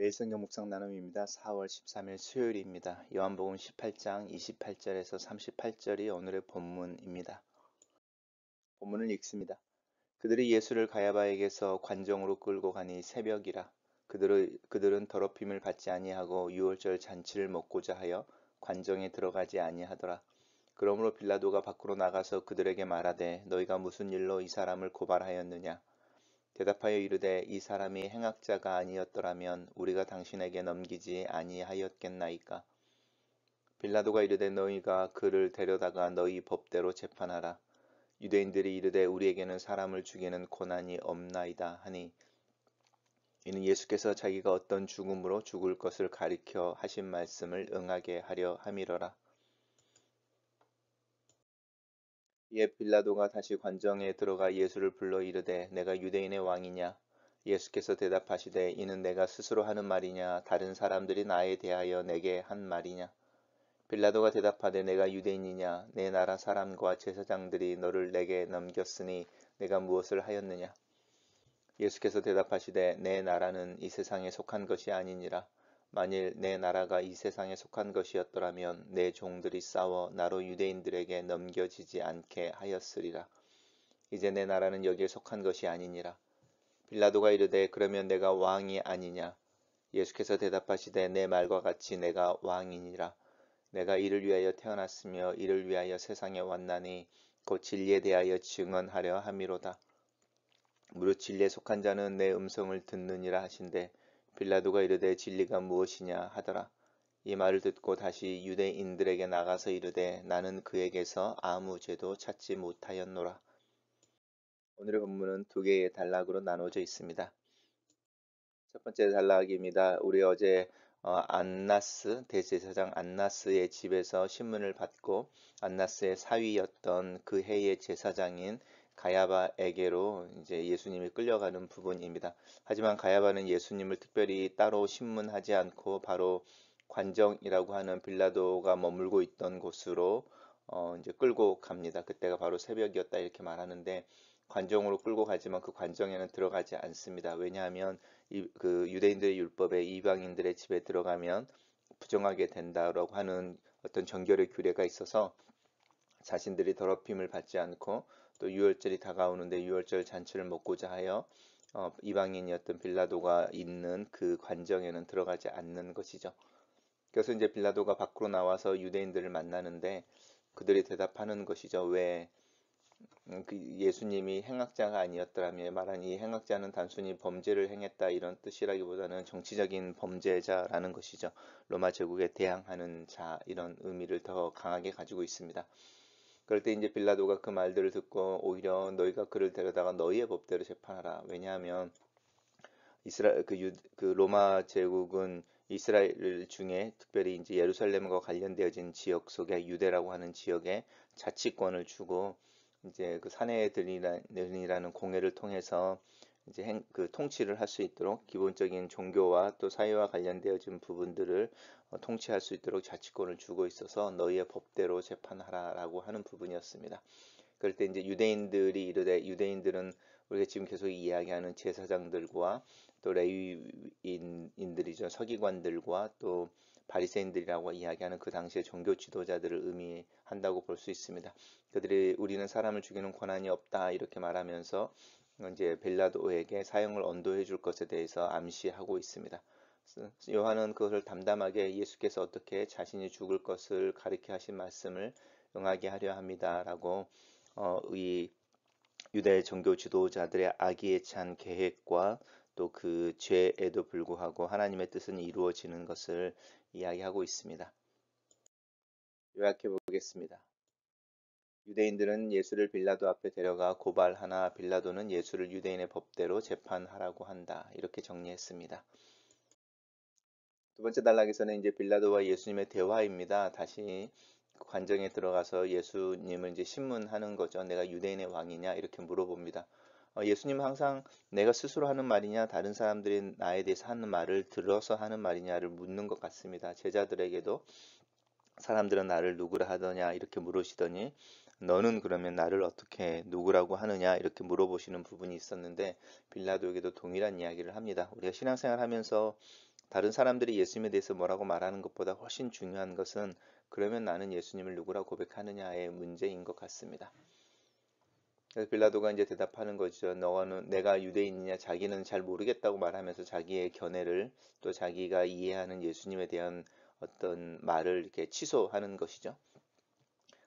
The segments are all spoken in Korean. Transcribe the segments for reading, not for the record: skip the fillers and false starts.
매일 성경 묵상 나눔입니다. 4월 13일 수요일입니다. 요한복음 18장 28절에서 38절이 오늘의 본문입니다. 본문을 읽습니다. 그들이 예수를 가야바에게서 관정으로 끌고 가니 새벽이라. 그들은 더럽힘을 받지 아니하고 유월절 잔치를 먹고자 하여 관정에 들어가지 아니하더라. 그러므로 빌라도가 밖으로 나가서 그들에게 말하되 너희가 무슨 일로 이 사람을 고발하였느냐. 대답하여 이르되 이 사람이 행악자가 아니었더라면 우리가 당신에게 넘기지 아니하였겠나이까. 빌라도가 이르되 너희가 그를 데려다가 너희 법대로 재판하라. 유대인들이 이르되 우리에게는 사람을 죽이는 권한이 없나이다 하니 이는 예수께서 자기가 어떤 죽음으로 죽을 것을 가리켜 하신 말씀을 응하게 하려 함이러라. 이에 빌라도가 다시 관정에 들어가 예수를 불러 이르되 내가 유대인의 왕이냐. 예수께서 대답하시되 이는 내가 스스로 하는 말이냐 다른 사람들이 나에 대하여 내게 한 말이냐. 빌라도가 대답하되 내가 유대인이냐. 내 나라 사람과 제사장들이 너를 내게 넘겼으니 내가 무엇을 하였느냐. 예수께서 대답하시되 내 나라는 이 세상에 속한 것이 아니니라. 만일 내 나라가 이 세상에 속한 것이었더라면 내 종들이 싸워 나로 유대인들에게 넘겨지지 않게 하였으리라. 이제 내 나라는 여기에 속한 것이 아니니라. 빌라도가 이르되 그러면 내가 왕이 아니냐. 예수께서 대답하시되 내 말과 같이 내가 왕이니라. 내가 이를 위하여 태어났으며 이를 위하여 세상에 왔나니 곧 진리에 대하여 증언하려 함이로다. 무릇 진리에 속한 자는 내 음성을 듣느니라 하신대 빌라도가 이르되 진리가 무엇이냐 하더라. 이 말을 듣고 다시 유대인들에게 나가서 이르되 나는 그에게서 아무 죄도 찾지 못하였노라. 오늘의 본문은 두 개의 단락으로 나눠져 있습니다. 첫 번째 단락입니다. 우리 어제 안나스 대제사장 안나스의 집에서 신문을 받고 안나스의 사위였던 그 해의 제사장인 가야바에게로 이제 예수님이 끌려가는 부분입니다. 하지만 가야바는 예수님을 특별히 따로 신문하지 않고 바로 관정이라고 하는 빌라도가 머물고 있던 곳으로 이제 끌고 갑니다. 그때가 바로 새벽이었다 이렇게 말하는데 관정으로 끌고 가지만 그 관정에는 들어가지 않습니다. 왜냐하면 그 유대인들의 율법에 이방인들의 집에 들어가면 부정하게 된다라고 하는 어떤 정결의 규례가 있어서 자신들이 더럽힘을 받지 않고 또 유월절이 다가오는데 유월절 잔치를 먹고자 하여 이방인이었던 빌라도가 있는 그 관정에는 들어가지 않는 것이죠. 그래서 이제 빌라도가 밖으로 나와서 유대인들을 만나는데 그들이 대답하는 것이죠. 왜 그 예수님이 행악자가 아니었더라면 말한 이 행악자는 단순히 범죄를 행했다 이런 뜻이라기보다는 정치적인 범죄자라는 것이죠. 로마 제국에 대항하는 자 이런 의미를 더 강하게 가지고 있습니다. 그럴 때 이제 빌라도가 그 말들을 듣고 오히려 너희가 그를 데려다가 너희의 법대로 재판하라. 왜냐하면 그 로마 제국은 이스라엘 중에 특별히 이제 예루살렘과 관련되어진 지역 속에 유대라고 하는 지역에 자치권을 주고 이제 그 사내들이라는 공회를 통해서 이제 그 통치를 할 수 있도록 기본적인 종교와 또 사회와 관련되어진 부분들을 통치할 수 있도록 자치권을 주고 있어서 너희의 법대로 재판하라라고 하는 부분이었습니다. 그럴 때 이제 유대인들이 이르되 유대인들은 우리가 지금 계속 이야기하는 제사장들과 또 레위인들이죠. 서기관들과 또 바리새인들이라고 이야기하는 그 당시의 종교 지도자들을 의미한다고 볼 수 있습니다. 그들이 우리는 사람을 죽이는 권한이 없다 이렇게 말하면서 이제 빌라도에게 사형을 언도해 줄 것에 대해서 암시하고 있습니다. 요한은 그것을 담담하게 예수께서 어떻게 자신이 죽을 것을 가리켜 하신 말씀을 응하게 하려 합니다라고 이 유대 종교 지도자들의 악의찬 계획과 또 그 죄에도 불구하고 하나님의 뜻은 이루어지는 것을 이야기하고 있습니다. 요약해 보겠습니다. 유대인들은 예수를 빌라도 앞에 데려가 고발하나 빌라도는 예수를 유대인의 법대로 재판하라고 한다. 이렇게 정리했습니다. 두 번째 단락에서는 이제 빌라도와 예수님의 대화입니다. 다시 관정에 들어가서 예수님을 이제 신문하는 거죠. 내가 유대인의 왕이냐 이렇게 물어봅니다. 예수님은 항상 내가 스스로 하는 말이냐 다른 사람들이 나에 대해서 하는 말을 들어서 하는 말이냐를 묻는 것 같습니다. 제자들에게도 사람들은 나를 누구라 하더냐 이렇게 물으시더니 너는 그러면 나를 어떻게 누구라고 하느냐 이렇게 물어보시는 부분이 있었는데 빌라도에게도 동일한 이야기를 합니다. 우리가 신앙생활 하면서 다른 사람들이 예수님에 대해서 뭐라고 말하는 것보다 훨씬 중요한 것은 그러면 나는 예수님을 누구라 고백하느냐의 문제인 것 같습니다. 그래서 빌라도가 이제 대답하는 거죠. 너는 내가 유대인이냐? 자기는 잘 모르겠다고 말하면서 자기의 견해를 또 자기가 이해하는 예수님에 대한 어떤 말을 이렇게 취소하는 것이죠.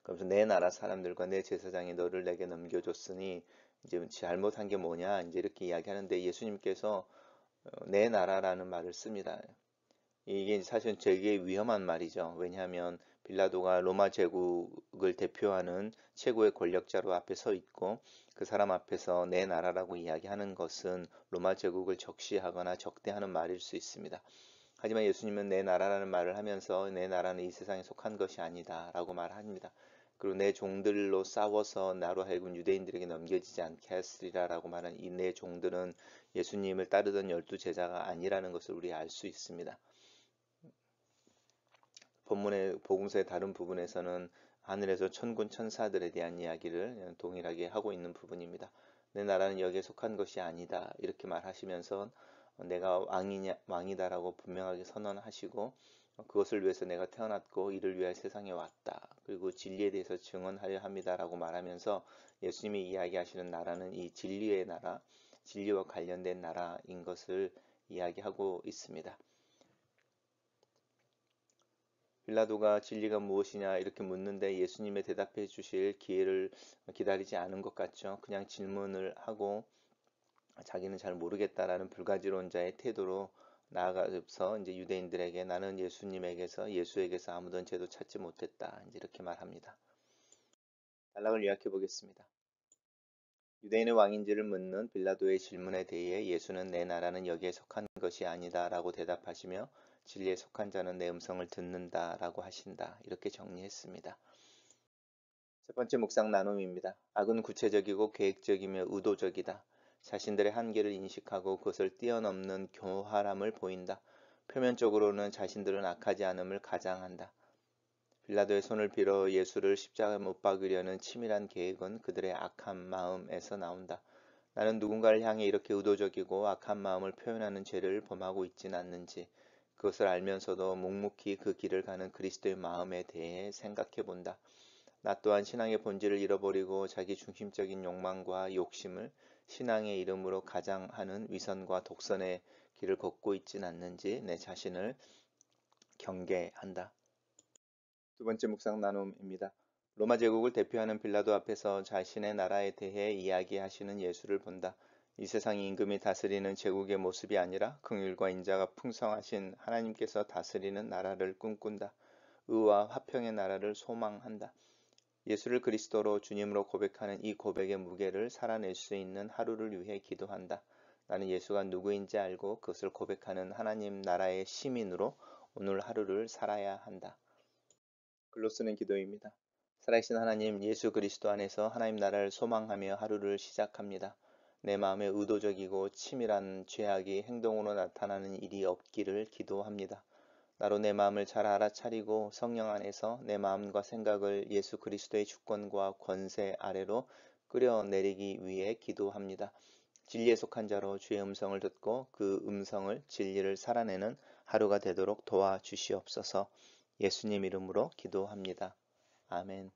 그러면서 내 나라 사람들과 내 제사장이 너를 내게 넘겨줬으니 이제 잘못한 게 뭐냐? 이제 이렇게 이야기하는데 예수님께서 내 나라라는 말을 씁니다. 이게 사실 되게 위험한 말이죠. 왜냐하면 빌라도가 로마 제국을 대표하는 최고의 권력자로 앞에 서 있고 그 사람 앞에서 내 나라라고 이야기하는 것은 로마 제국을 적시하거나 적대하는 말일 수 있습니다. 하지만 예수님은 내 나라라는 말을 하면서 내 나라는 이 세상에 속한 것이 아니다 라고 말합니다. 그리고 내 종들로 싸워서 나로 하여금 유대인들에게 넘겨지지 않게 하시리라 라고 말한 이 내 종들은 예수님을 따르던 12제자가 아니라는 것을 우리 알 수 있습니다. 본문의 복음서의 다른 부분에서는 하늘에서 천군 천사들에 대한 이야기를 동일하게 하고 있는 부분입니다. 내 나라는 여기에 속한 것이 아니다 이렇게 말하시면서 내가 왕이다라고 분명하게 선언하시고 그것을 위해서 내가 태어났고 이를 위하여 세상에 왔다. 그리고 진리에 대해서 증언하려 합니다라고 말하면서 예수님이 이야기하시는 나라는 이 진리의 나라, 진리와 관련된 나라인 것을 이야기하고 있습니다. 빌라도가 진리가 무엇이냐 이렇게 묻는데 예수님의 대답해 주실 기회를 기다리지 않은 것 같죠. 그냥 질문을 하고 자기는 잘 모르겠다라는 불가지론자의 태도로 나아가서 이제 유대인들에게 나는 예수에게서 아무런 죄도 찾지 못했다. 이제 이렇게 말합니다. 단락을 요약해 보겠습니다. 유대인의 왕인지를 묻는 빌라도의 질문에 대해 예수는 내 나라는 여기에 속한 것이 아니다 라고 대답하시며 진리에 속한 자는 내 음성을 듣는다 라고 하신다. 이렇게 정리했습니다. 첫 번째 묵상 나눔입니다. 악은 구체적이고 계획적이며 의도적이다. 자신들의 한계를 인식하고 그것을 뛰어넘는 교활함을 보인다. 표면적으로는 자신들은 악하지 않음을 가장한다. 빌라도의 손을 빌어 예수를 십자가에 못 박으려는 치밀한 계획은 그들의 악한 마음에서 나온다. 나는 누군가를 향해 이렇게 의도적이고 악한 마음을 표현하는 죄를 범하고 있진 않는지 그것을 알면서도 묵묵히 그 길을 가는 그리스도의 마음에 대해 생각해 본다. 나 또한 신앙의 본질을 잃어버리고 자기 중심적인 욕망과 욕심을 신앙의 이름으로 가장하는 위선과 독선의 길을 걷고 있진 않는지 내 자신을 경계한다. 두 번째 묵상 나눔입니다. 로마 제국을 대표하는 빌라도 앞에서 자신의 나라에 대해 이야기하시는 예수를 본다. 이 세상 임금이 다스리는 제국의 모습이 아니라 긍휼과 인자가 풍성하신 하나님께서 다스리는 나라를 꿈꾼다. 의와 화평의 나라를 소망한다. 예수를 그리스도로 주님으로 고백하는 이 고백의 무게를 살아낼 수 있는 하루를 위해 기도한다. 나는 예수가 누구인지 알고 그것을 고백하는 하나님 나라의 시민으로 오늘 하루를 살아야 한다. 글로 쓰는 기도입니다. 살아계신 하나님, 예수 그리스도 안에서 하나님 나라를 소망하며 하루를 시작합니다. 내 마음에 의도적이고 치밀한 죄악이 행동으로 나타나는 일이 없기를 기도합니다. 나로 내 마음을 잘 알아차리고 성령 안에서 내 마음과 생각을 예수 그리스도의 주권과 권세 아래로 끌어내리기 위해 기도합니다. 진리에 속한 자로 주의 음성을 듣고 그 음성을 진리를 살아내는 하루가 되도록 도와주시옵소서. 예수님 이름으로 기도합니다. 아멘.